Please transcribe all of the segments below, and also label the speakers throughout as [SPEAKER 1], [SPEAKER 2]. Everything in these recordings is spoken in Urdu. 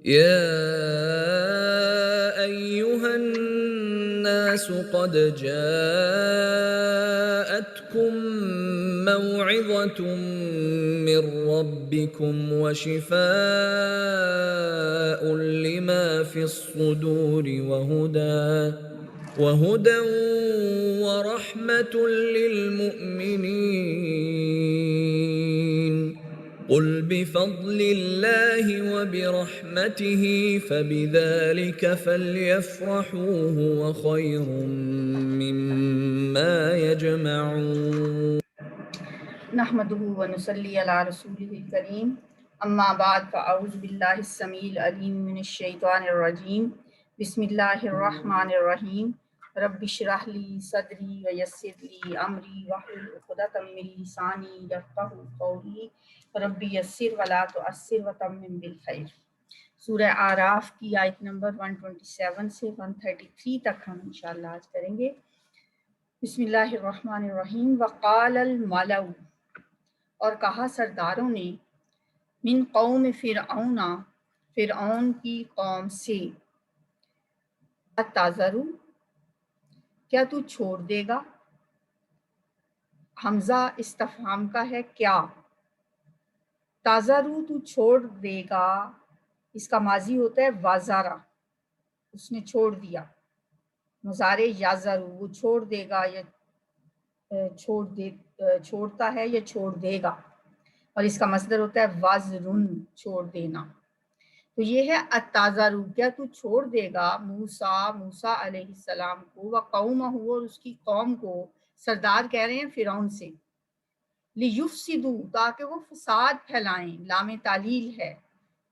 [SPEAKER 1] يا أيها الناس قد جاءتكم موعظة من ربكم وشفاء لما في الصدور وهدى ورحمة للمؤمنين. قل بفضل الله وبرحمته فبذلك فليفرحوا هو خير مما يجمعون.
[SPEAKER 2] نحمده ونصلي على رسوله الكريم اما بعد فاعوذ بالله السميع العليم من الشيطان الرجيم بسم الله الرحمن الرحيم رب اشرح لي صدري ويسر لي امري واحلل عقدة من لساني يفقهوا قولي رب يسر ولا تعسر وتمم بالخير۔ سورہ آراف کی آیت نمبر 127 سے 133 تک ہم انشاءاللہ آج کریں گے۔ بسم اللہ الرحمن الرحیم۔ وقال الملأ، اور کہا سرداروں نے، من قوم فرعون، فرعون کی قوم سے، اتذرو، کیا تو چھوڑ دے گا؟ حمزہ استفہام کا ہے کیا، تذرو تو چھوڑ دے گا، اس کا ماضی ہوتا ہے وازارہ، اس نے چھوڑ دیا، مضارع یازرو، وہ چھوڑ دے گا یا چھوڑتا ہے یا چھوڑ دے گا، اور اس کا مصدر ہوتا ہے وازرن، چھوڑ دینا۔ تو یہ ہے اتذرو، کیا تو چھوڑ دے گا موسیٰ علیہ السلام کو، وقومہ، اور اس کی قوم کو، سردار کہہ رہے ہیں فرعون سے، لیفسدوا، تاکہ وہ فساد پھیلائیں، لام تعلیل ہے،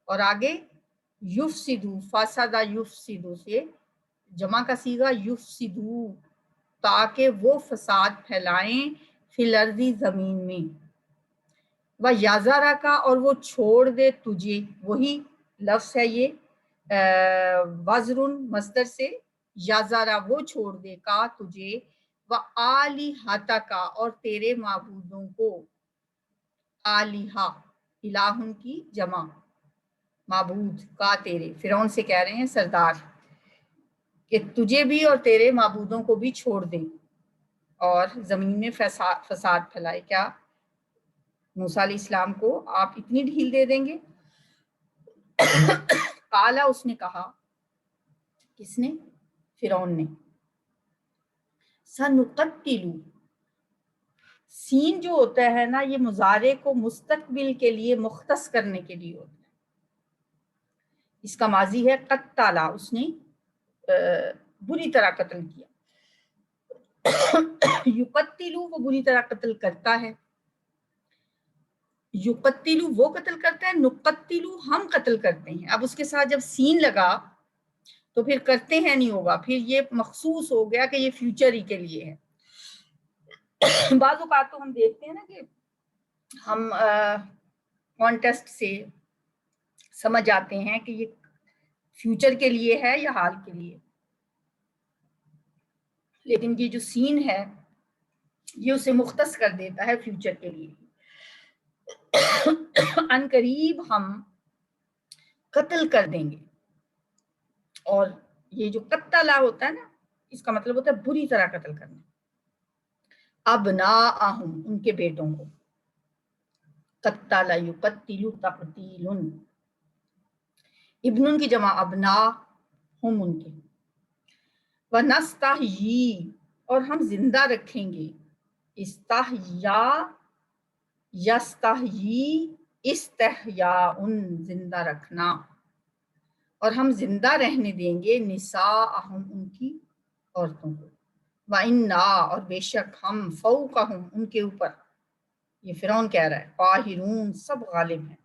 [SPEAKER 2] اور آگے یفسدوا، فسد یفسدوا سے جمع کا صیغہ یفسدوا، تاکہ وہ فساد پھیلائیں، فی الارض، زمین میں، وَیَذَرَکَ، کا اور وہ چھوڑ دے تجھے، وہی لفظ ہے یہ وزرن مصدر سے، یَذَرَ وہ چھوڑ دے کا تجھے، وَآلِہَتَکَ اور تیرے معبودوں کو، آلہہ الہن کی جمع، معبود کا تیرے، فرعون سے کہہ رہے ہیں سردار کہ تجھے بھی اور تیرے معبودوں کو بھی چھوڑ دیں اور زمین میں فساد پھیلائے۔ کیا موسیٰ علیہ السلام کو آپ اتنی ڈھیل دے دیں گے؟ قالا، اس نے کہا، کس نے؟ فرعون نے، سنقتل، سین جو ہوتا ہے نا، یہ مضارع کو مستقبل کے لیے مختص کرنے کے لیے ہوتا ہے، اس کا ماضی ہے قتلا، اس نے بری طرح قتل کیا، یقتلو، وہ بری طرح قتل کرتا ہے، یقتلو وہ قتل کرتا ہے، نقتلو ہم قتل کرتے ہیں۔ اب اس کے ساتھ جب سین لگا تو پھر کرتے ہیں نہیں ہوگا، پھر یہ مخصوص ہو گیا کہ یہ فیوچر ہی کے لیے ہے۔ بعض اوقات تو ہم دیکھتے ہیں نا کہ ہم کانٹیسٹ سے سمجھ آتے ہیں کہ یہ فیوچر کے لیے ہے یا حال کے لیے، لیکن یہ جو سین ہے یہ اسے مختص کر دیتا ہے فیوچر کے لیے۔ ان قریب ہم قتل کر دیں گے، اور یہ جو قتلا ہوتا ہے نا، اس کا مطلب ہوتا ہے بری طرح قتل کرنا، ابناءہم، ان کے بیٹوں کو، قتل یقتل تقتیل، ابن کی جمع ابنا، ہم ان کے، ونستحیی، اور ہم زندہ رکھیں گے، استحیا یستحیی استحیاء، زندہ رکھنا، اور ہم زندہ رہنے دیں گے نساءہم، ان کی عورتوں کو، وَإِنَّا، اور بے شک ہم، فوقہم، ان کے اوپر، یہ فرعون کہہ رہا ہے، قاہرون، سب غالب ہیں،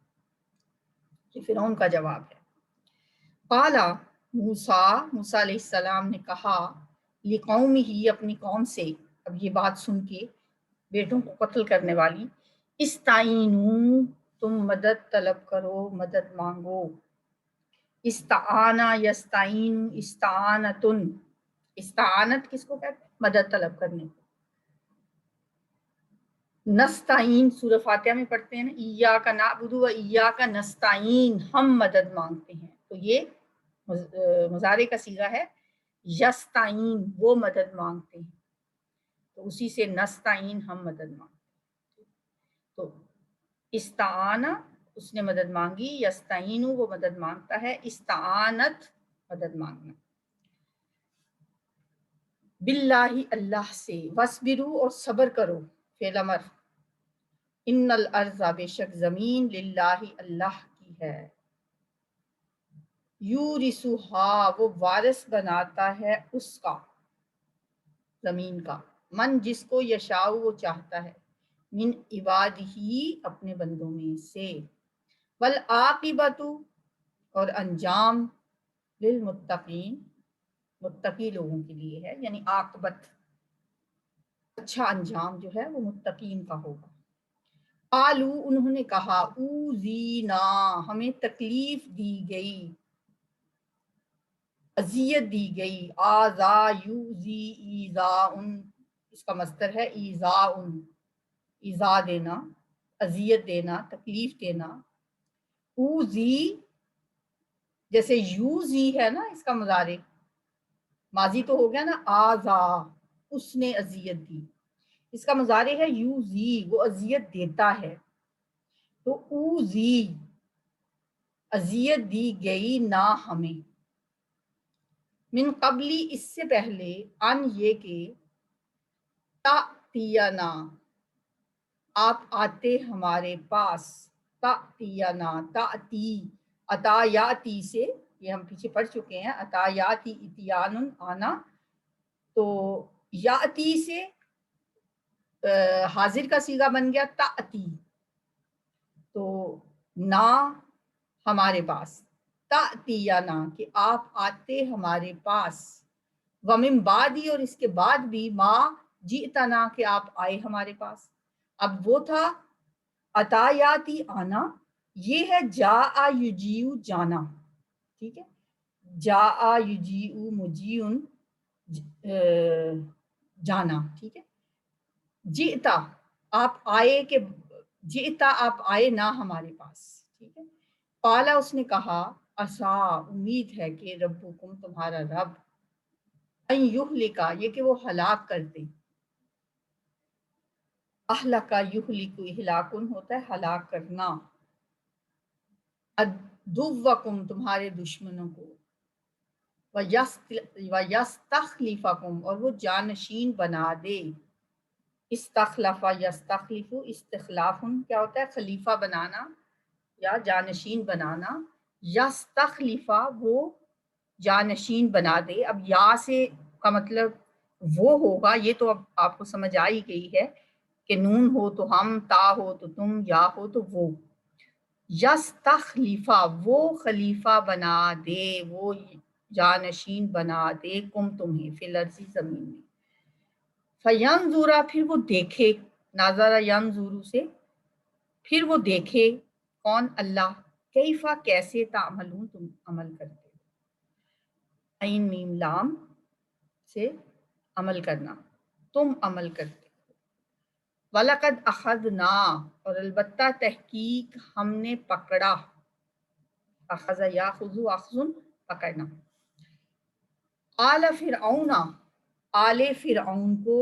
[SPEAKER 2] یہ فرعون کا جواب ہے۔ قالا، موسیٰ علیہ السلام نے کہا، لقومہ، اپنی قوم سے، اب یہ بات سن کے بیٹوں کو قتل کرنے والی، استعینوا، تم مدد طلب کرو، مدد مانگو، استعانہ یستعین، استعانتن، استعانت کس کو کہتے ہیں؟ مدد طلب کرنے کو، نستعین سورہ فاتحہ میں پڑھتے ہیں نا، ایاک نعبد و ایاک نستعین، ہم مدد مانگتے ہیں، تو یہ مضارع کا صیغہ ہے یستعین، وہ مدد مانگتے ہیں، تو اسی سے نستعین، ہم مدد مانگتے ہیں۔ تو استعانہ اس نے مدد مانگی، یستعین وہ مدد مانگتا ہے، استعانت مدد مانگنا، باللہ اللہ سے، وصبرو اور صبر کرو، فعل امر، ان الارض بے شک زمین للہ اللہ کی ہے، یورثھا وہ وارث بناتا ہے اس کا، زمین کا، من جس کو یشاء وہ چاہتا ہے، من عبادہ اپنے بندوں میں سے، والعاقبۃ اور انجام، للمتقین متقی لوگوں کے لیے ہے، یعنی عاقبت اچھا انجام جو ہے وہ متقین کا ہوگا۔ قالو انہوں نے کہا، اوذینا ہمیں تکلیف دی گئی، اذیت دی گئی، آذا یوزی ایذاء، اس کا مصدر ہے ایذاء، ایذا دینا، اذیت دینا، تکلیف دینا، اوزی جیسے یوزی ہے نا، اس کا مضارع ماضی تو ہو گیا نا، آذا اس نے اذیت دی، اس کا مضارع ہے یوزی وہ اذیت دیتا ہے، تو اوزی اذیت دی گئی نہ ہمیں، من قبلی اس سے پہلے، ان یہ کہ، تأتینا آپ آتے ہمارے پاس، تأتینا تأتی عطا یاتی سے، یہ ہم پیچھے پڑھ چکے ہیں، عطا یاتی اتیان آنا، تو یاتی سے حاضر کا صیغہ بن گیا تأتی، تو نا ہمارے پاس، تأتینا کہ آپ آتے ہمارے پاس، ومن بعدی اور اس کے بعد بھی، ما جئتنا کہ آپ آئے ہمارے پاس، اب وہ تھا عطایاتی آنا، یہ ہے جاء یجیء جانا، ٹھیک ہے، جاء یجیء مجیء جانا، ٹھیک ہے، جئتا آپ آئے کہ، جئتا آپ آئے نہ ہمارے پاس، ٹھیک ہے، قالا اس نے کہا، عسا امید ہے کہ ربکم تمہارا رب، ان یہلکا یہ کہ وہ ہلاک کر دے، اہلکا یہلک اہلاکن ہوتا ہے ہلاک کرنا، عدوکم تمہارے دشمنوں کو، وَيَسْتَخْلِفَكُمْ اور وہ جانشین بنا دے، استخلف یستخلف استخلاف کیا ہوتا ہے، خلیفہ بنانا یا جانشین بنانا، یستخلفہ وہ جانشین بنا دے، اب یا سے کا مطلب وہ ہوگا، یہ تو اب آپ کو سمجھ آئی گئی ہے کہ نون ہو تو ہم، تا ہو تو تم، یا ہو تو وہ، یستخلفہ وہ خلیفہ بنا دے، وہ جانشین بنا دے، کم تمہیں، فی الارض زمین میں، فینظرا پھر وہ دیکھے، ناظرہ ینظر سے پھر وہ دیکھے، کون، اللہ، کیفا کیسے، تعملون تم عمل کرتے ہو، عین میم لام سے عمل کرنا، تم عمل کرتے ہو، وَلَقَدْ أَخَذْنَا اور البتہ تحقیق ہم نے پکڑا، اخذ یاخذ اخذ پکڑنا، آل فرعون آل فرعون کو،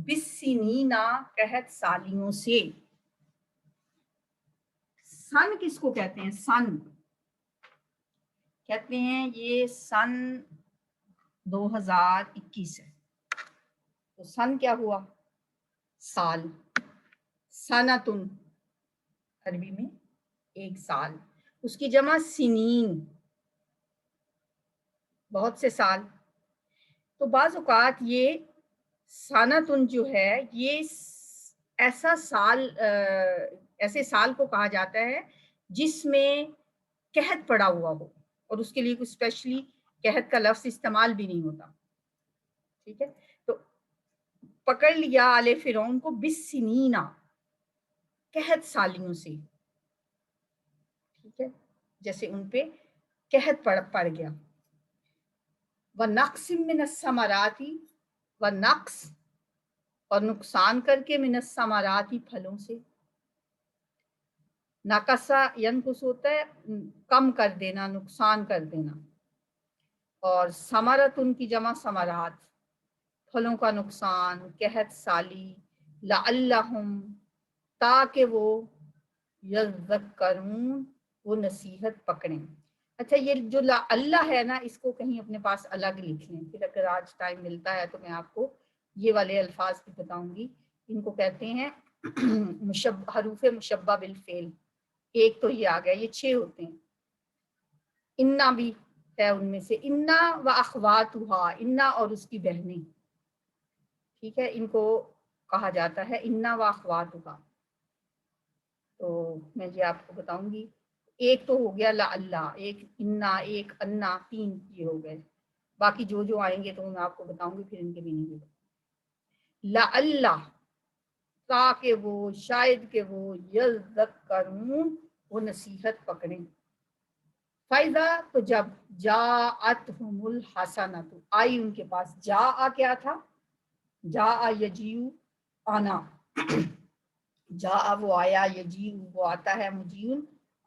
[SPEAKER 2] بالسنین قحط سالیوں سے، سن کس کو کہتے ہیں، سن کہتے ہیں یہ سن 2021 ہے، تو سن کیا ہوا، سال، سنتن عربی میں ایک سال، اس کی جمع سنین، بہت سے سال، تو بعض اوقات یہ سنتن جو ہے یہ ایسا سال، ایسے سال کو کہا جاتا ہے جس میں قحط پڑا ہوا ہو، اور اس کے لیے کوئی اسپیشلی قحط کا لفظ استعمال بھی نہیں ہوتا، ٹھیک ہے، تو پکڑ لیا آل فرعون کو، بالسنین قحط سالیوں سے، ٹھیک ہے، جیسے ان پہ قحط پڑ گیا، وَنَقْصٍ مِّنَ الثَّمَرَاتِ، وَنَقْص اور نقصان کر کے من الثمراتی پھلوں سے. نقصا ینقص ہوتا ہے کم کر دینا، نقصان کر دینا، اور ثمرت ان کی جمع ثمرات، پھلوں کا نقصان، قحط سالی، لعلہم تاکہ وہ یذکرون وہ نصیحت پکڑیں. اچھا یہ جو اللہ ہے نا اس کو کہیں اپنے پاس الگ لکھ لیں، پھر اگر آج ٹائم ملتا ہے تو میں آپ کو یہ والے الفاظ بھی بتاؤں گی. ان کو کہتے ہیں حروف مشبہ بالفعل. ایک تو یہ آ گیا، یہ 6 ہوتے ہیں. انا بھی ہے ان میں سے، انا و اخواتھا، انا اور اس کی بہنیں، ٹھیک ہے، ان کو کہا جاتا ہے انا و اخواتھا. تو میں یہ آپ کو بتاؤں گی. ایک تو ہو گیا لا اللہ، ایک انا، ایک انا، 3 یہ ہو گئے. باقی جو آئیں گے تو میں آپ کو بتاؤں گی، پھر ان کے بھی نہیں. لا اللہ تاکہ وہ، شاید کہ وہ، یذکرون وہ نصیحت پکڑیں. فائدہ تو جب جاءتہم الحسنۃ آئی ان کے پاس، جاء کیا تھا، جاء یجیء آنا، جاء وہ آیا، یجیء وہ آتا ہے، مجیء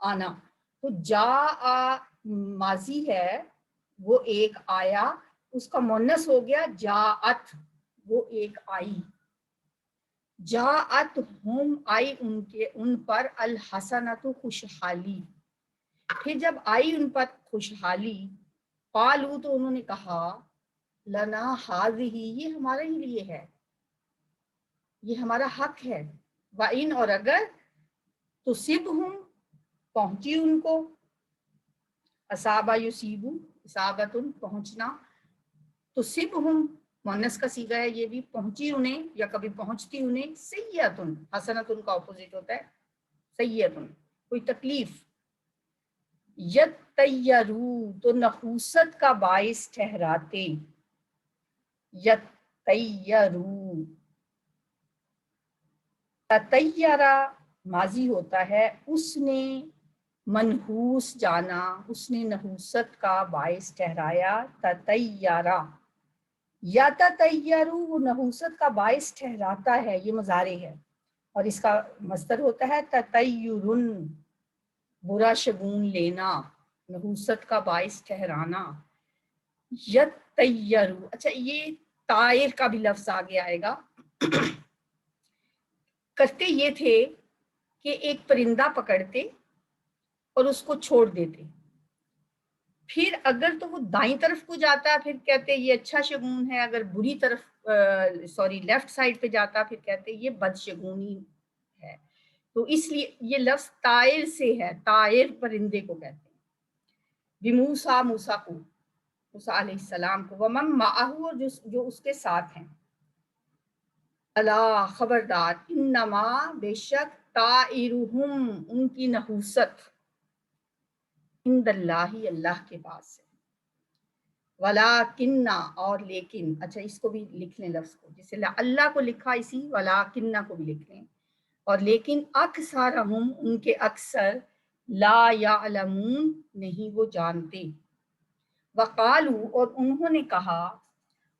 [SPEAKER 2] آنا. تو جاء ماضی ہے، وہ ایک آیا، اس کا مؤنث ہو گیا جاءت، وہ ایک آئی. جاءت ہم آئی ان کے، ان پر، الحسنۃ خوشحالی. پھر جب آئی ان پر خوشحالی، قالوا تو انہوں نے کہا، لنا ہذہ یہ ہمارے ہی لیے ہے، یہ ہمارا حق ہے. وَإِنْ اور اگر، تصبہم پہنچی ان کو، اصابہ یصیبو اصابتن پہنچنا، تصبہم مؤنث کا صیغہ ہے یہ بھی، پہنچی انہیں یا کبھی پہنچتی انہیں، سیئتن، حسنتن کا اپوزٹ ہوتا ہے سیئتن کوئی تکلیف. یتطیروا تو نحوست کا باعث ٹھہراتے، یتطیروا، تطیرا ماضی ہوتا ہے اس نے منحوس جانا، اس نے نحوست کا باعث ٹھہرایا. تطیرا یا تطیروا وہ نحوست کا باعث ٹھہراتا ہے، یہ مضارع ہے، اور اس کا مصدر ہوتا ہے تطیرن برا شگون لینا، نحوست کا باعث ٹھہرانا. یتطیروا اچھا یہ طائر کا بھی لفظ آگے آئے گا. کرتے یہ تھے کہ ایک پرندہ پکڑتے اور اس کو چھوڑ دیتے، پھر اگر تو وہ دائیں طرف کو جاتا ہے پھر کہتے یہ اچھا شگون ہے، اگر بری طرف لیفٹ سائڈ پہ جاتا پھر کہتے یہ بد شگونی ہے. تو اس لیے یہ لفظ طائر سے ہے، طائر پرندے کو کہتے ہیں. بموسیٰ موسیٰ کو، موسیٰ علیہ السلام کو، ومن معہ اور جو اس کے ساتھ ہیں. الا خبردار، انما بے شک، طائرہم ان کی نحوست، عند اللہ اللہ کے پاس ہے. ولیکن اور لیکن، اچھا اس کو بھی لکھ لیں لفظ کو، جیسے اللہ کو لکھا اسی ولیکن کو بھی لکھ لیں. اور لیکن اکثرہم ان کے اکثر، لا یعلمون نہیں وہ جانتے. وقالوا اور انہوں نے کہا،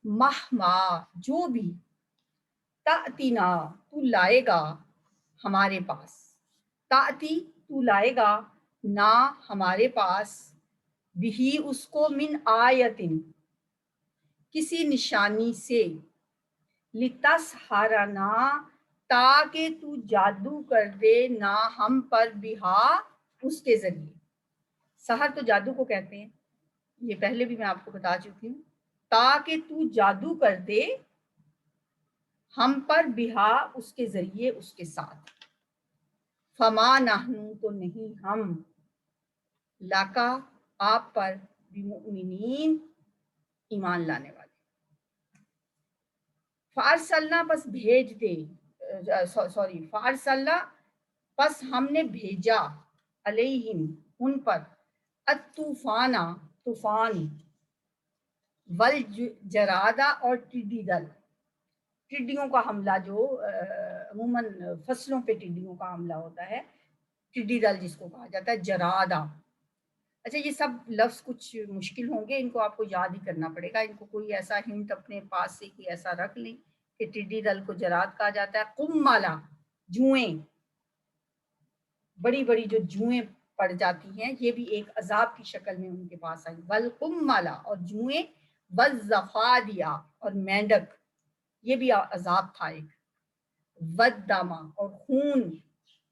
[SPEAKER 2] مہما جو بھی، تأتینا تو لائے گا ہمارے پاس، تأتی تو لائے گا، نا ہمارے پاس، بھی اس کو، من آیتن کسی نشانی سے، لتسحرنا تاکہ تو جادو کر دے، نا ہم پر، بہا اس کے ذریعے. سحر تو جادو کو کہتے ہیں، یہ پہلے بھی میں آپ کو بتا چکی ہوں. تاکہ تو جادو کر دے ہم پر، بہا اس کے ذریعے، اس کے ساتھ. فما نحن تو نہیں ہم، لکا آپ پر، بمؤمنین ایمان لانے والے. فارسلنا پس بھیج دے، فارسلنا پس ہم نے بھیجا، علیہم ان پر، الطوفان طوفان، والجرادہ اور ٹڈی دل. ٹڈیوں کا حملہ جو عموماً فصلوں پہ ٹڈیوں کا حملہ ہوتا ہے، ٹڈی دل جس کو کہا جاتا ہے، جرادہ. اچھا یہ سب لفظ کچھ مشکل ہوں گے، ان کو آپ کو یاد ہی کرنا پڑے گا. ان کو کوئی ایسا ہنٹ اپنے پاس سے کہ ایسا رکھ لیں کہ ٹڈی دل کو جراد کہا جاتا ہے. قملا جوئیں، بڑی بڑی جو جوئیں پڑ جاتی ہیں، یہ بھی ایک عذاب کی شکل میں ان کے پاس آئی. والقملا اور جوئیں، والزفادیا اور مینڈک، یہ بھی عذاب تھا ایک. والدما اور خون،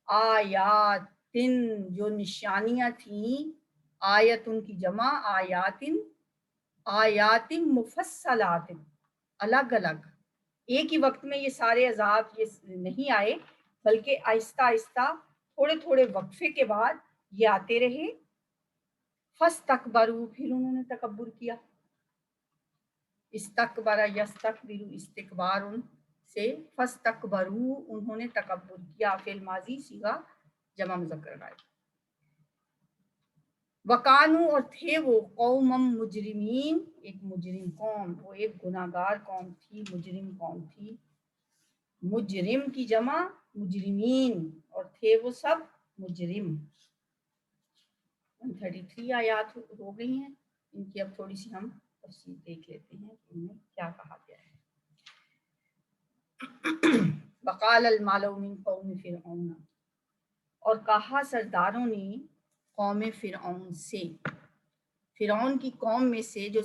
[SPEAKER 2] آیاتن جو نشانیاں تھیں، آیتن کی جمع آیاتن، آیاتن مفصلات الگ الگ. ایک ہی وقت میں یہ سارے عذاب یہ نہیں آئے، بلکہ آہستہ آہستہ تھوڑے تھوڑے وقفے کے بعد یہ آتے رہے. فاستکبروا، پھر انہوں نے تکبر کیا. استکبر یستکبر استکبار سے فاستکبروا، انہوں نے تکبر کیا. فعل ماضی صیغہ جمع مذکر غائب. وکانو اور تھے وہ قومم مجرمین، ایک مجرم قوم، وہ ایک گناہگار قوم تھی، مجرم قوم تھی. مجرم کی جمع مجرمین، اور تھے وہ سب مجرم. 133 آیات ہو گئی ہیں، ان کی اب تھوڑی سی ہم تفصیل دیکھ لیتے ہیں کہ انہیں کیا کہا گیا ہے. وقال الملأ من قوم فرعون، اور کہا سرداروں نے قوم فرعون سے، فرعون کی قوم میں سے جو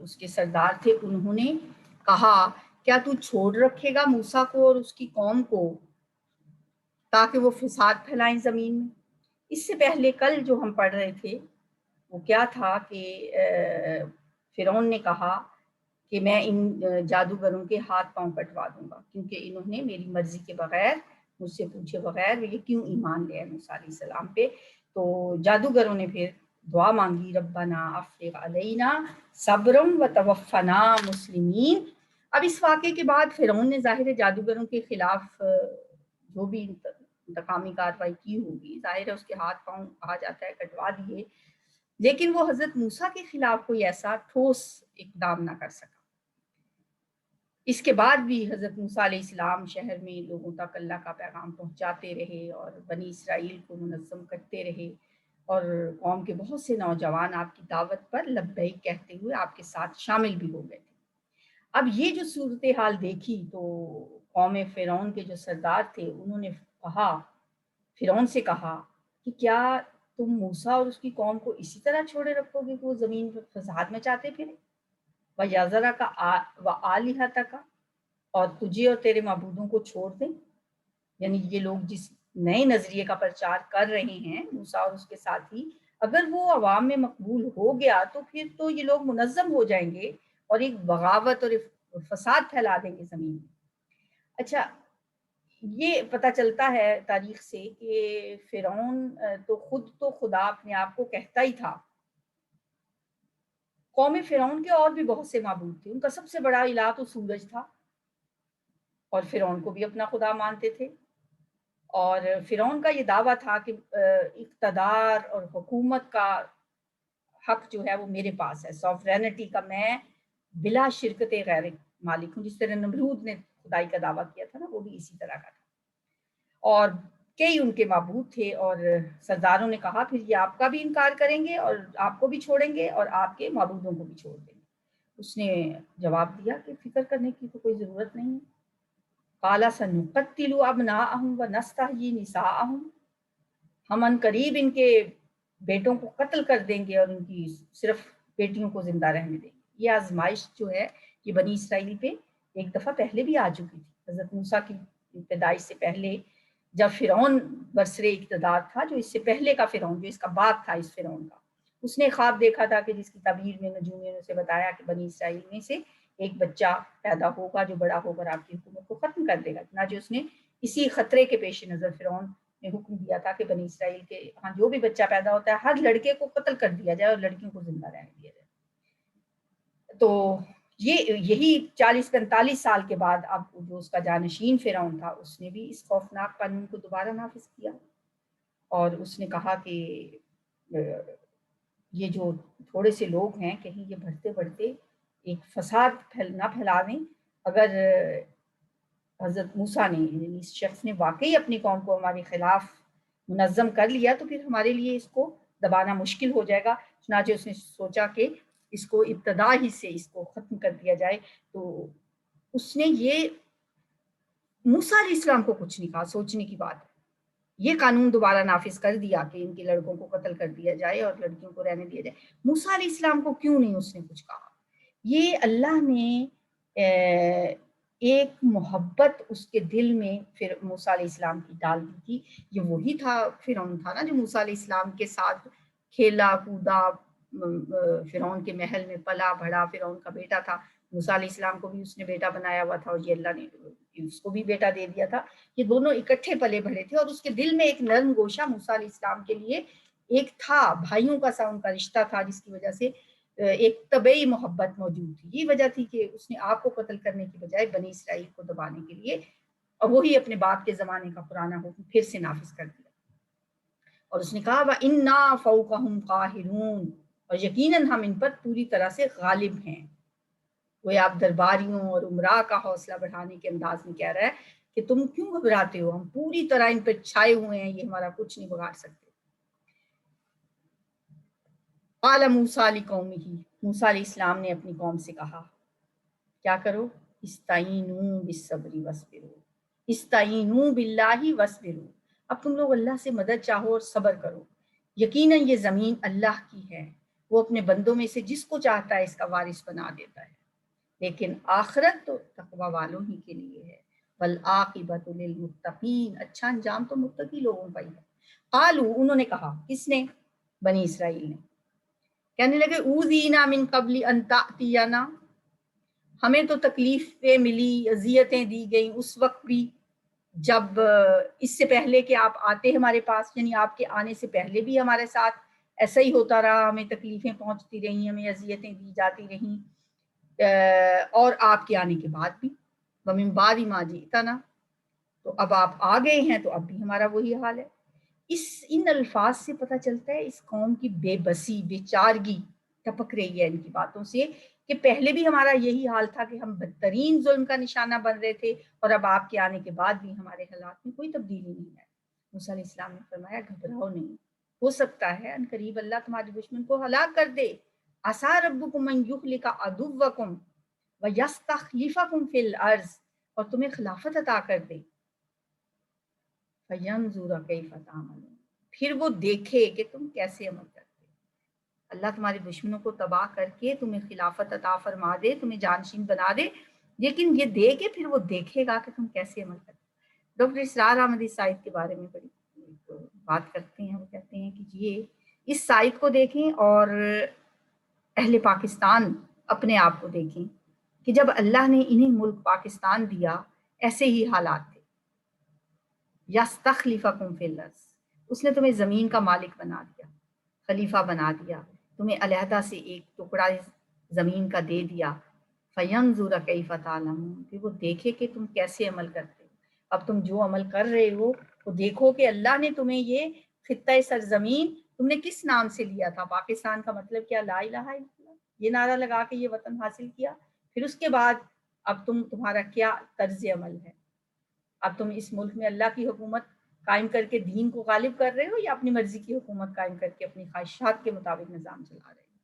[SPEAKER 2] اس کے سردار تھے، انہوں نے کہا کیا تو چھوڑ رکھے گا موسیٰ کو اور اس کی قوم کو تاکہ وہ فساد پھیلائیں زمین میں. اس سے پہلے کل جو ہم پڑھ رہے تھے وہ کیا تھا کہ فرعون نے کہا کہ میں ان جادوگروں کے ہاتھ پاؤں کٹوا دوں گا، کیونکہ انہوں نے میری مرضی کے بغیر، مجھ سے پوچھے بغیر یہ کیوں ایمان لے آئے موسیٰ علیہ السلام پہ. تو جادوگروں نے پھر دعا مانگی، ربنا افرغ علینا صبرا وتوفنا مسلمین. اب اس واقعے کے بعد فرعون نے ظاہر جادوگروں کے خلاف جو بھی انتقامی کارروائی کی ہوگی، ظاہر ہے اس کے ہاتھ پاؤں کہا جاتا ہے کٹوا دیے، لیکن وہ حضرت موسیٰ کے خلاف کوئی ایسا ٹھوس اقدام نہ کر سکا. اس کے بعد بھی حضرت موسیٰ علیہ السلام شہر میں لوگوں تک اللہ کا پیغام پہنچاتے رہے اور بنی اسرائیل کو منظم کرتے رہے، اور قوم کے بہت سے نوجوان آپ کی دعوت پر لبیک کہتے ہوئے آپ کے ساتھ شامل بھی ہو گئے تھے. اب یہ جو صورتحال دیکھی تو قوم فرعون کے جو سردار تھے انہوں نے کہا، فرعون سے کہا کہ کیا تم موسیٰ اور اس کی قوم کو اسی طرح چھوڑے رکھو گے کہ وہ زمین پر فساد مچاتے پھرے؟ وَيَذَرَكَ وَآلِهَتَكَ، اور تجھے اور تیرے معبودوں کو چھوڑ دیں. یعنی یہ لوگ جس نئے نظریے کا پرچار کر رہے ہیں موسیٰ اور اس کے ساتھی، اگر وہ عوام میں مقبول ہو گیا تو پھر تو یہ لوگ منظم ہو جائیں گے اور ایک بغاوت اور فساد پھیلا دیں گے زمین میں. اچھا، یہ پتہ چلتا ہے تاریخ سے کہ فرعون تو خدا اپنے آپ کو کہتا ہی تھا. قوم فرعون کے اور بھی بہت سے معبود تھے، ان کا سب سے بڑا الہ تو سورج تھا، اور فرعون کو بھی اپنا خدا مانتے تھے. اور فرعون کا یہ دعویٰ تھا کہ اقتدار اور حکومت کا حق جو ہے وہ میرے پاس ہے، سوفرینٹی کا میں بلا شرکت غیر مالک ہوں. جس طرح نمرود نے خدائی کا دعویٰ کیا تھا نا، وہ بھی اسی طرح کا تھا. اور کئی ان کے معبود تھے، اور سرداروں نے کہا پھر یہ آپ کا بھی انکار کریں گے اور آپ کو بھی چھوڑیں گے اور آپ کے معبودوں کو بھی چھوڑ دیں گے. اس نے جواب دیا کہ فکر کرنے کی تو کوئی ضرورت نہیں ہے. قَالَ سَنُقَتِّلُ أَبْنَاءَهُمْ وَنَسْتَحْيِي نِسَاءَهُمْ، ہم ان قریب ان کے بیٹوں کو قتل کر دیں گے اور ان کی صرف بیٹیوں کو زندہ رہنے دیں گے. یہ آزمائش جو ہے یہ بنی اسرائیل پہ ایک دفعہ پہلے بھی آ چکی تھی، حضرت موسیٰ کی پیدائش سے پہلے، جب فرعون برسر اقتدار تھا، جو اس سے پہلے کا فرعون، جو اس کا باپ تھا اس فرعون کا، اس نے خواب دیکھا تھا کہ جس کی تعبیر میں نجومیوں نے اسے بتایا کہ بنی اسرائیل میں سے ایک بچہ پیدا ہوگا جو بڑا ہو کر آپ کی حکومت کو ختم کر دے گا. چنانچہ اس نے اسی خطرے کے پیش نظر فرعون نے حکم دیا تھا کہ بنی اسرائیل کے ہاں جو بھی بچہ پیدا ہوتا ہے ہر لڑکے کو قتل کر دیا جائے اور لڑکیوں کو زندہ رہنے دیا جائے. تو یہی 40-45 سال کے بعد اب جو اس کا جانشین فرعون تھا اس نے بھی اس خوفناک قانون کو دوبارہ نافذ کیا، اور اس نے کہا کہ یہ جو تھوڑے سے لوگ ہیں کہیں یہ بڑھتے بڑھتے ایک فساد نہ پھیلا دیں. اگر حضرت موسیٰ نے، یعنی اس شخص نے واقعی اپنی قوم کو ہمارے خلاف منظم کر لیا تو پھر ہمارے لیے اس کو دبانا مشکل ہو جائے گا. چنانچہ اس نے سوچا کہ اس کو ابتدا ہی سے اس کو ختم کر دیا جائے. تو اس نے یہ موسیٰ علیہ السلام کو کچھ نہیں کہا. سوچنے کی بات ہے. یہ قانون دوبارہ نافذ کر دیا کہ ان کے لڑکوں کو قتل کر دیا جائے اور لڑکیوں کو رہنے دیا جائے. موسیٰ علیہ السلام کو کیوں نہیں اس نے کچھ کہا؟ یہ اللہ نے ایک محبت اس کے دل میں پھر موسیٰ علیہ السلام کی ڈال دی تھی. یہ وہی تھا فرعون تھا نا جو موسیٰ علیہ السلام کے ساتھ کھیلا کودا، فرعون کے محل میں پلا بڑھا، فرعون کا بیٹا تھا. موسیٰ علیہ السلام کو بھی اس نے بیٹا بنایا ہوا تھا اور یہ اللہ نے اس کو بھی بیٹا دے دیا تھا. یہ دونوں اکٹھے پلے بڑھے تھے اور اس کے دل میں ایک نرم گوشہ موسیٰ علیہ السلام کے لیے ایک تھا، بھائیوں کا سا ان کا رشتہ تھا، جس کی وجہ سے ایک طبعی محبت موجود تھی. یہ وجہ تھی کہ اس نے آپ کو قتل کرنے کی بجائے بنی اسرائیل کو دبانے کے لیے اور وہی اپنے باپ کے زمانے کا پرانا حکم پھر سے نافذ کر دیا. اور اس نے کہا وَإِنَّا فَوْقَهُمْ قَاهِرُونَ، اور یقیناً ہم ان پر پوری طرح سے غالب ہیں. وہ آپ درباریوں اور امراء کا حوصلہ بڑھانے کے انداز میں کہہ رہا ہے کہ تم کیوں گھبراتے ہو، ہم پوری طرح ان پر چھائے ہوئے ہیں، یہ ہمارا کچھ نہیں بگاڑ سکتے. قال موسیٰ لقومہ، موسیٰ علیہ السلام نے اپنی قوم سے کہا کیا کرو، استعینوا بالصبر واصبروا، استعینوا باللہ واصبروا، اب تم لوگ اللہ سے مدد چاہو اور صبر کرو. یقیناً یہ زمین اللہ کی ہے، وہ اپنے بندوں میں سے جس کو چاہتا ہے اس کا وارث بنا دیتا ہے، لیکن آخرت تو تقوی والوں ہی کے لیے ہے. والعاقبۃ للمتقین، اچھا انجام تو متقی لوگوں کا ہی ہے. قالوا، انہوں نے کہا، کس نے؟ بنی اسرائیل نے. کہنے لگے اوذینا من قبل ان تأتینا، ہمیں تو تکلیفیں ملی، اذیتیں دی گئیں اس وقت بھی جب اس سے پہلے کہ آپ آتے ہمارے پاس، یعنی آپ کے آنے سے پہلے بھی ہمارے ساتھ ایسا ہی ہوتا رہا، ہمیں تکلیفیں پہنچتی رہیں، ہمیں اذیتیں دی جاتی رہیں، اور آپ کے آنے کے بعد بھی. وَمِن بَعْدِ مَا جِئْتَنَا، تو اب آپ آ گئے ہیں تو اب بھی ہمارا وہی حال ہے. ان الفاظ سے پتہ چلتا ہے اس قوم کی بے بسی، بے چارگی ٹپک رہی ہے ان کی باتوں سے کہ پہلے بھی ہمارا یہی حال تھا کہ ہم بدترین ظلم کا نشانہ بن رہے تھے اور اب آپ کے آنے کے بعد بھی ہمارے حالات میں کوئی تبدیلی نہیں ہے. موسیٰ علیہ السلام نے فرمایا گھبراؤ نہیں، ہو سکتا ہے ان قریب اللہ تمہارے دشمن کو ہلاک کر دے. عسیٰ ربکم ان یہلک عدوکم ویستخلفکم فی الارض، اور تمہیں خلافت عطا کر دے. فینظر کیف تعملون، پھر وہ دیکھے کہ تم کیسے عمل کرتے. اللہ تمہارے دشمنوں کو تباہ کر کے تمہیں خلافت عطا فرما دے، تمہیں جانشین بنا دے، لیکن یہ دے کے پھر وہ دیکھے گا کہ تم کیسے عمل کرتے. ڈاکٹر اسرار احمدی سائد کے بارے میں بڑی بات کرتے ہیں. وہ کہتے ہیں کہ یہ اس سائد کو دیکھیں اور اہل پاکستان اپنے آپ کو دیکھیں کہ جب اللہ نے انہیں ملک پاکستان دیا ایسے ہی حالات تھے. یستخلفکم فی الارض، اس نے تمہیں زمین کا مالک بنا دیا، خلیفہ بنا دیا، تمہیں علیحدہ سے ایک ٹکڑا زمین کا دے دیا. فینظر کیف تعملون، کہ وہ دیکھے کہ تم کیسے عمل کرتے ہو. اب تم جو عمل کر رہے ہو وہ دیکھو کہ اللہ نے تمہیں یہ خطہ سرزمین تم نے کس نام سے لیا تھا. پاکستان کا مطلب کیا؟ لا الہ الا اللہ، یہ نعرہ لگا کے یہ وطن حاصل کیا. پھر اس کے بعد اب تمہارا کیا طرز عمل ہے؟ اب تم اس ملک میں اللہ کی حکومت قائم کر کے دین کو غالب کر رہے ہو یا اپنی مرضی کی حکومت قائم کر کے اپنی خواہشات کے مطابق نظام چلا رہے ہو.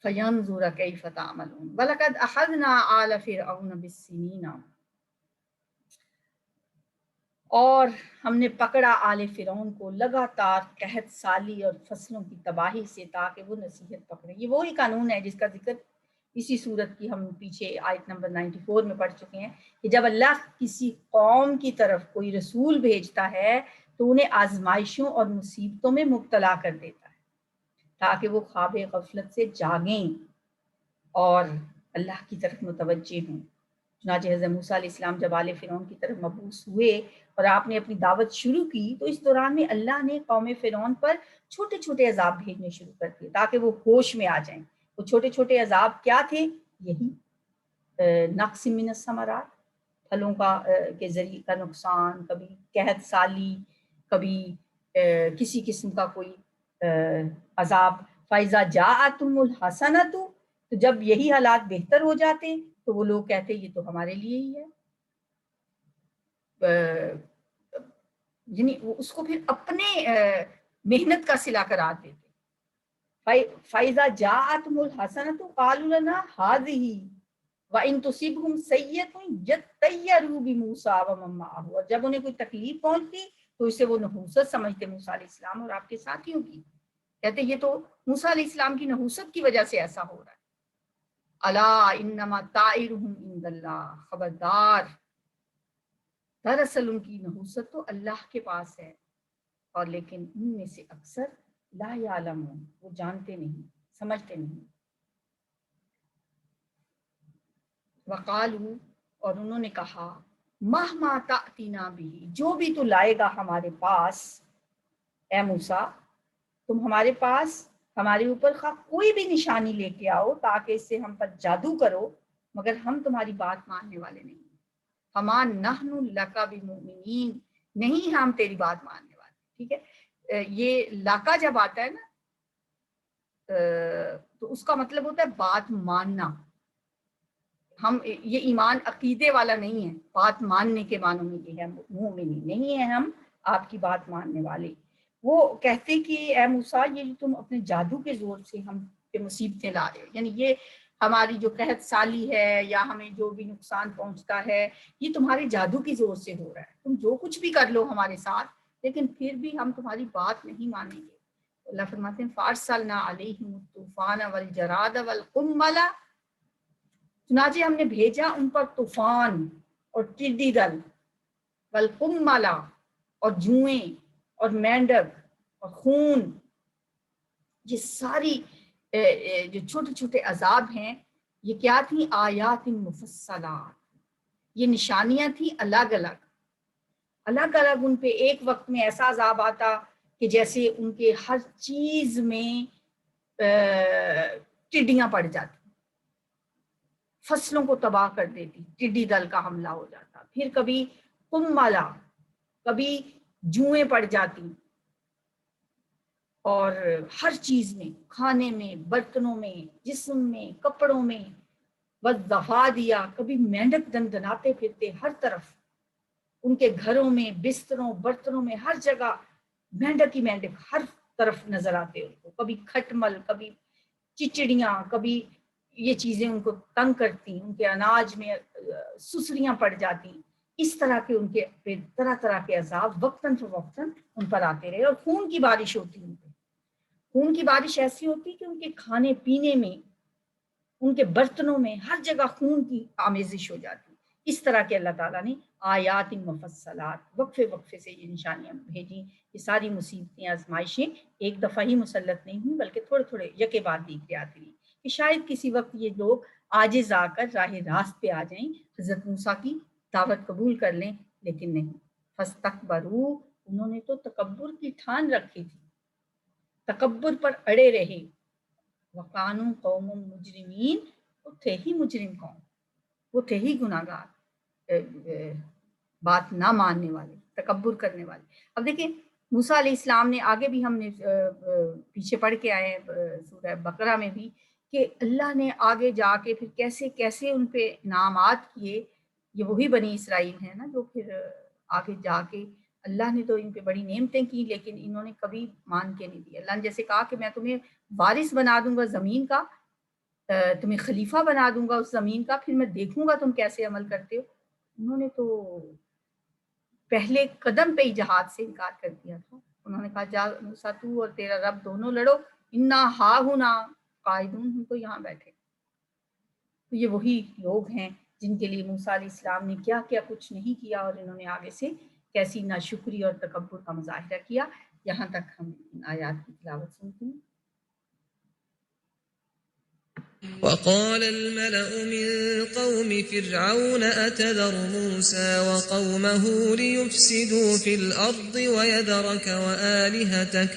[SPEAKER 2] فَيَنظُرَ كَيْفَ تَعْمَلُونَ وَلَقَدْ أَخَذْنَا آلَ فِرْعَوْنَ بِالسِّنِينَ، اور ہم نے پکڑا آل فرعون کو لگاتار قحط سالی اور فصلوں کی تباہی سے تاکہ وہ نصیحت پکڑے. یہ وہی قانون ہے جس کا ذکر اسی صورت کی ہم پیچھے آیت نمبر 94 میں پڑھ چکے ہیں کہ جب اللہ کسی قوم کی طرف کوئی رسول بھیجتا ہے تو انہیں آزمائشوں اور مصیبتوں میں مبتلا کر دیتا ہے تاکہ وہ خواب غفلت سے جاگیں اور اللہ کی طرف متوجہ ہوں. چنانچہ حضرت موسیٰ علیہ السلام جب آل فرعون کی طرف مبعوث ہوئے اور آپ نے اپنی دعوت شروع کی تو اس دوران میں اللہ نے قوم فرعون پر چھوٹے چھوٹے عذاب بھیجنے شروع کر دیے تاکہ وہ ہوش میں آ جائیں. وہ چھوٹے چھوٹے عذاب کیا تھے؟ یہی نقص من الثمرات، پھلوں کا کے ذریعے کا نقصان، کبھی قحط سالی، کبھی کسی قسم کا کوئی عذاب. فَإِذَا جَاءَتْهُمُ الْحَسَنَةُ، تو جب یہی حالات بہتر ہو جاتے تو وہ لوگ کہتے یہ تو ہمارے لیے ہی ہے، یعنی اس کو پھر اپنے محنت کا صلہ قرار دیتے. فَإِذَا جَاءَتْهُمُ الْحَسَنَةُ قَالُوا لَنَا هَٰذِهِ، وَإِن تُصِبْهُمْ سَيِّئَةٌ يَطَّيَّرُوا بِمُوسَىٰ وَمَن مَّعَهُ، اور جب انہیں کوئی تکلیف پہنچتی تو اسے وہ نحوست سمجھتے موسیٰ علیہ السلام اور آپ کے ساتھیوں کی، کہتے یہ تو موسیٰ علیہ السلام کی نحوست کی وجہ سے ایسا ہو رہا ہے۔ الا انما طائرهم عند اللہ، خبردار دراصل ان کی نحوست تو اللہ کے پاس ہے، اور لیکن ان میں سے اکثر لا یعلمون، وہ جانتے نہیں، سمجھتے نہیں۔ وقالو، اور انہوں نے کہا، مہما تأتینا بھی، جو بھی تو لائے گا ہمارے پاس اے موسیٰ، تم ہمارے پاس ہمارے اوپر کوئی بھی نشانی لے کے آؤ تاکہ اس سے ہم پر جادو کرو، مگر ہم تمہاری بات ماننے والے نہیں، فما نحن لک بمؤمنین، نہیں ہم تیری بات ماننے والے۔ ٹھیک ہے، یہ لاکا جب آتا ہے نا تو اس کا مطلب ہوتا ہے بات ماننا۔ ہم یہ ایمان عقیدے والا نہیں ہے، بات ماننے کے معنوں میں یہ ہے، مومنین نہیں ہے ہم آپ کی بات ماننے والے۔ وہ کہتے کہ اے موسیٰ، یہ جو تم اپنے جادو کے زور سے ہم پہ مصیبتیں لا رہے ہو، یعنی یہ ہماری جو قحط سالی ہے یا ہمیں جو بھی نقصان پہنچتا ہے یہ تمہارے جادو کی زور سے ہو رہا ہے، تم جو کچھ بھی کر لو ہمارے ساتھ لیکن پھر بھی ہم تمہاری بات نہیں مانیں گے۔ اللہ فرماتے ہیں فارسلنا علیہم الطوفان والجراد والقمل، چنانچہ ہم نے بھیجا ان پر طوفان اور ٹڈی دل، والقمل اور جوئیں اور مینڈک اور خون، یہ ساری جو چھوٹے چھوٹے عذاب ہیں یہ کیا تھیں؟ آیات مفصلات، یہ نشانیاں تھیں الگ الگ الگ الگ۔ ان پہ ایک وقت میں ایسا عذاب آتا کہ جیسے ان کے ہر چیز میں ٹڈیاں پڑ جاتی، فصلوں کو تباہ کر دیتی، ٹڈی دل کا حملہ ہو جاتا۔ پھر کبھی قملا، کبھی جوئیں پڑ جاتی، اور ہر چیز میں، کھانے میں، برتنوں میں، جسم میں، کپڑوں میں، وَالضَّفَادِیَ، کبھی مینڈک دندناتے پھرتے ہر طرف، ان کے گھروں میں، بستروں، برتنوں میں، ہر جگہ مینڈک ہی مینڈک ہر طرف نظر آتے ان کو، کبھی کھٹمل، کبھی چچڑیاں، کبھی یہ چیزیں ان کو تنگ کرتی، ان کے اناج میں سسریاں پڑ جاتی، اس طرح کے ان کے طرح طرح کے عذاب وقتاً فوقتاً ان پر آتے رہے۔ اور خون کی بارش ہوتی ان پہ، خون کی بارش ایسی ہوتی کہ ان کے کھانے پینے میں، ان کے برتنوں میں، ہر جگہ خون کی آمیزش ہو جاتی۔ اس طرح کے اللہ تعالیٰ نے آیات مفصلات، وقفے وقفے سے یہ نشانیاں بھیجیں۔ یہ ساری مصیبتیں، آزمائشیں ایک دفعہ ہی مسلط نہیں ہوئی بلکہ تھوڑے تھوڑے یکے بعد دیکھتے آتی رہی کہ شاید کسی وقت یہ لوگ عاجز آ کر راہ راست پہ آ جائیں، حضرت موسیٰ کی دعوت قبول کر لیں، لیکن نہیں۔ فاستکبروا، انہوں نے تو تکبر کی ٹھان رکھی تھی، تکبر پر اڑے رہے۔ وَقَانُوا قَوْمٌ مُجْرِمِينَ، وہ تھے ہی مجرم قوم، وہ تھے ہی گناہ گار، بات نہ ماننے والے، تکبر کرنے والے۔ اب دیکھیں موسیٰ علیہ السلام نے، آگے بھی ہم نے پیچھے پڑھ کے آئے ہیں سورہ بقرہ میں بھی، کہ اللہ نے آگے جا کے پھر کیسے کیسے ان پہ انعامات کیے۔ یہ وہی بنی اسرائیل ہیں نا جو پھر آگے جا کے اللہ نے تو ان پہ بڑی نعمتیں کی لیکن انہوں نے کبھی مان کے نہیں دی۔ اللہ نے جیسے کہا کہ میں تمہیں وارث بنا دوں گا زمین کا، تمہیں خلیفہ بنا دوں گا اس زمین کا، پھر میں دیکھوں گا تم کیسے عمل کرتے ہو۔ انہوں نے تو پہلے قدم پہ ہی جہاد سے انکار کر دیا تھا۔ انہوں نے کہا جا موسیٰ تو اور تیرا رب دونوں لڑو، انا ہاہنا قاعدون، ہم تو یہاں بیٹھے۔ تو یہ وہی لوگ ہیں جن کے لیے موسیٰ علیہ السلام نے کیا کیا کچھ نہیں کیا، اور انہوں نے آگے سے کیسی ناشکری اور تکبر کا مظاہرہ کیا۔ یہاں تک ہم ان آیات کی تلاوت سنتے ہیں۔
[SPEAKER 1] وقال الملأ من قوم فرعون أتذر موسى وقومه ليفسدوا في الأرض ويذرك وآلهتك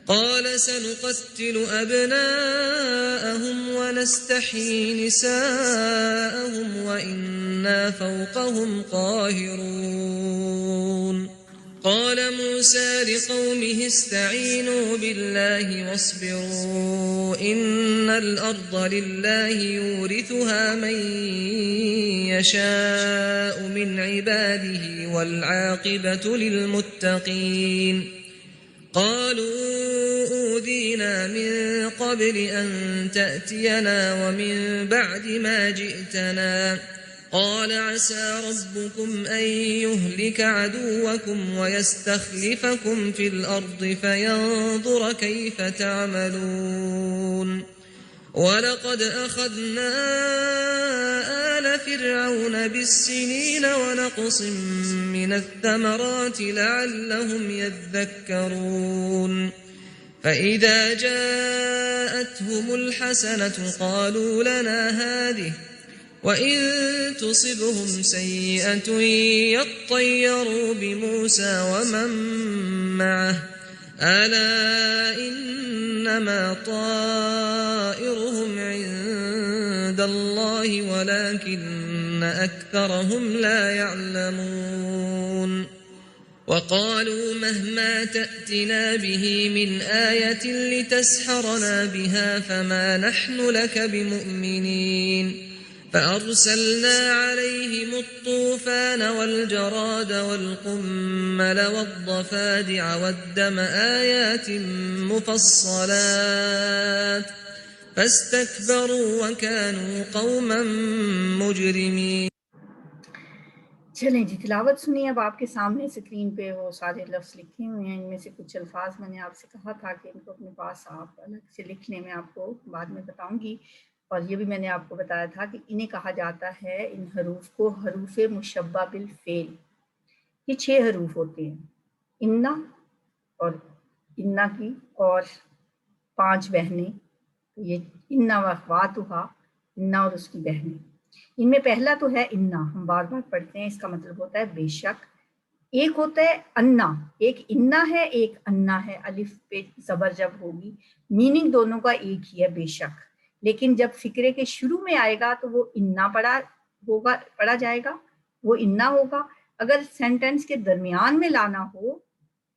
[SPEAKER 1] قال سنقتل أبناءهم ونستحيي نساءهم وإنا فوقهم قاهرون قال موسى لقومه استعينوا بالله واصبروا إن الأرض لله يورثها من يشاء من عباده والعاقبة للمتقين قالوا أوذينا من قبل أن تأتينا ومن بعد ما جئتنا قال عسى ربكم أن يهلك عدوكم ويستخلفكم في الأرض فينظر كيف تعملون ولقد أخذنا آل فرعون بالسنين ونقص من الثمرات لعلهم يذكرون فإذا جاءتهم الحسنة قالوا لنا هذه وإن تصبهم سيئة يطيروا بموسى ومن معه ألا إنما طائرهم عند الله ولكن أكثرهم لا يعلمون وقالوا مهما تأتنا به من آية لتسحرنا بها فما نحن لك بمؤمنين فأرسلنا عليهم الطوفان والجراد والقمل والضفادع والدم آيات مفصلات فاستكبروا وكانوا قوما مجرمين.
[SPEAKER 2] چلیں جی تلاوت سنیے. اب آپ کے سامنے اسکرین پہ وہ سارے لفظ لکھے ہوئے ہیں. ان میں سے کچھ الفاظ میں نے آپ سے کہا تھا کہ ان کو اپنے پاس آپ الگ سے لکھ لیں, میں آپ کو بعد میں بتاؤں گی. اور یہ بھی میں نے آپ کو بتایا تھا کہ انہیں کہا جاتا ہے, ان حروف کو, حروف مشبہ بالفعل. یہ 6 حروف ہوتے ہیں, انا اور انا کی اور 5 بہنیں. یہ انا و اخواتھا, انا اور اس کی بہنیں. ان میں پہلا تو ہے انا, ہم بار بار پڑھتے ہیں, اس کا مطلب ہوتا ہے بے شک. ایک ہوتا ہے انا, ایک انا ہے ایک انا ہے, الف پہ زبر جب ہوگی, میننگ دونوں کا ایک ہی ہے, بے شک. لیکن جب فکرے کے شروع میں آئے گا تو وہ انا پڑھا جائے گا, وہ انا ہوگا. اگر سینٹنس کے درمیان میں لانا ہو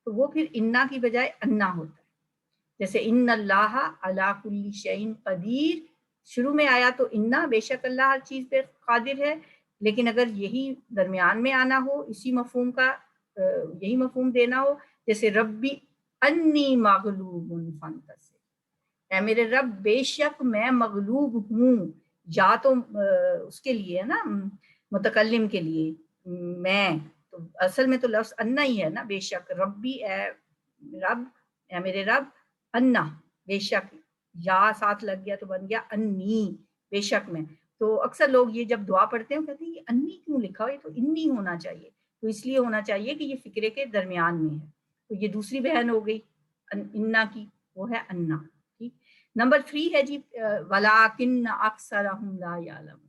[SPEAKER 2] تو وہ پھر انا کی بجائے انا ہوتا ہے. جیسے ان اللہ علی کل شیء قدیر, شروع میں آیا تو انا, بے شک اللہ ہر چیز پہ قادر ہے. لیکن اگر یہی درمیان میں آنا ہو, اسی مفہوم کا یہی مفہوم دینا ہو, جیسے ربی انی مغلوب فانتصر, اے میرے رب بے شک میں مغلوب ہوں. یا تو اس کے لیے ہے نا, متکلم کے لیے میں, تو اصل میں تو لفظ انا ہی ہے نا, بے شک. ربی اے رب, اے میرے رب, انا بے شک, یا ساتھ لگ گیا تو بن گیا انی, بے شک میں. تو اکثر لوگ یہ جب دعا پڑھتے ہیں کہتے ہیں یہ انی کیوں لکھا ہو, یہ تو انی ہونا چاہیے. تو اس لیے ہونا چاہیے کہ یہ فکرے کے درمیان میں ہے. تو یہ دوسری بہن ہو گئی انا کی, وہ ہے انا. ٹھیک. نمبر 3 ہے جی وَلَٰكِنَّ أَكْثَرَهُمْ لَا يَعْلَمُونَ.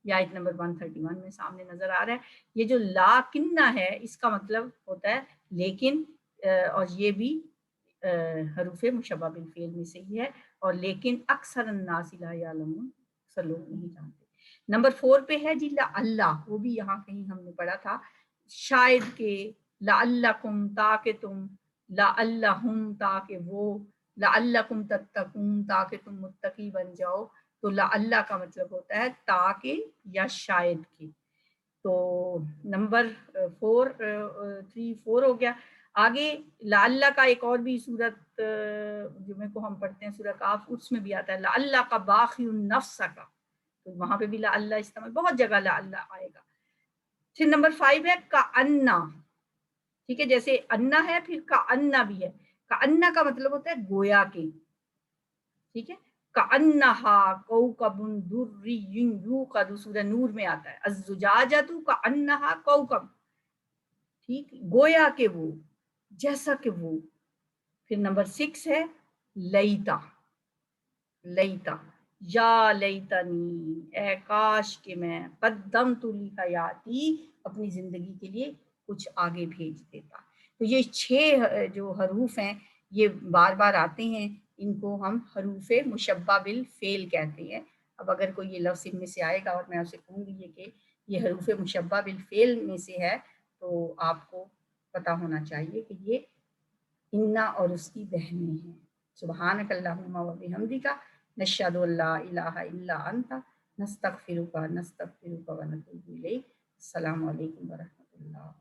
[SPEAKER 2] یہ آیت نمبر 131 میں سامنے نظر آ رہا ہے. یہ جو لاکنہ ہے اس کا مطلب ہوتا ہے لیکن, اور یہ بھی حروف مشبہ بالفعل میں سے ہی ہے. اور لیکن اکثر الناس لا یعلمون, اکثر لوگ نہیں جانتے. نمبر 4 پہ ہے جی لعلہ, وہ بھی یہاں کہیں ہم نے پڑھا تھا, شاید کہ, لعلکم تاکہ تم, لعلہم تاکہ وہ, لعلکم تتقون تاکہ تم متقی بن جاؤ. تو لعلہ کا مطلب ہوتا ہے تاکہ یا شاید کی. تو نمبر 4 ہو گیا. آگے لعلہ کا ایک اور بھی صورت جمعے کو ہم پڑھتے ہیں سورہ کاف, اس میں بھی آتا ہے لعلہ کا باخی النفس کا, تو وہاں پہ بھی لعلہ استعمال, بہت جگہ لعلہ آئے گا. پھر نمبر 5 ہے کأنہ. ٹھیک ہے, جیسے انا ہے پھر کأنہ بھی ہے. کأنہ کا مطلب ہوتا ہے گویا کے. ٹھیک ہے, کأنہا کوکب دری یوقد, سورہ نور میں آتا ہے الزجاجۃ کأنہا کوکب. ٹھیک, گویا کہ وہ, جیسا کہ وہ. پھر نمبر 6 ہے لیتا. لیتا, یا لیتنی, اے کاش کہ میں, قدمت لحیاتی, اپنی زندگی کے لیے کچھ آگے بھیج دیتا. تو یہ 6 جو حروف ہیں یہ بار بار آتے ہیں, ان کو ہم حروف مشبہ بالفعل کہتے ہیں. اب اگر کوئی یہ لفظ ان میں سے آئے گا اور میں اسے کہوں گی کہ یہ حروف مشبہ بالفعل میں سے ہے, تو آپ کو پتہ ہونا چاہیے کہ یہ انا اور اس کی بہنیں ہیں. سبحانک اللہم و بحمدک, نشہد ان لا الہ الا انت, نستغفرک و نتوب الیک. السلام علیکم ورحمۃ اللہ.